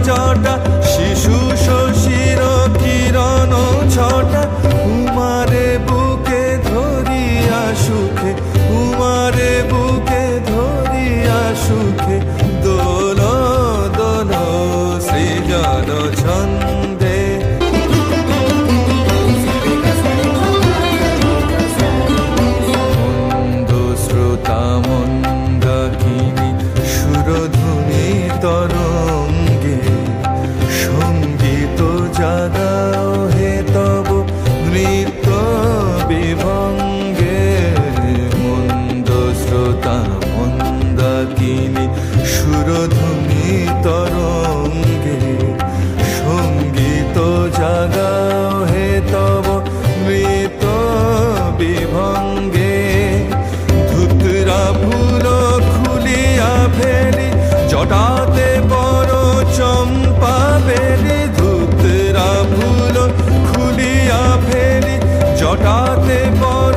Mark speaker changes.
Speaker 1: জটা শিশু শশীর কিরণ ছটা উমারে বুকে ধরিয়া সুখে উমারে বুকে ধরিয়া সুখে দোল দোল সৃজন ছন্দে মন্দ শ্রোতা মন্দাকিনী সুরধুনী তরঙ্গে সঙ্গীত জাগাও হে তব নৃত্য বিভঙ্গে মন্দ শ্রোতা মন্দাকিনী সুরধুনী তরঙ্গে সঙ্গীত জাগাও হে তব নৃত্য বিভঙ্গে ধুতরা ফুল খুলিয়া ফেলি জটাতে বড় চম্পা বেলি ধুতরা ফুল খুলিয়া ফেলি জটাতে বড়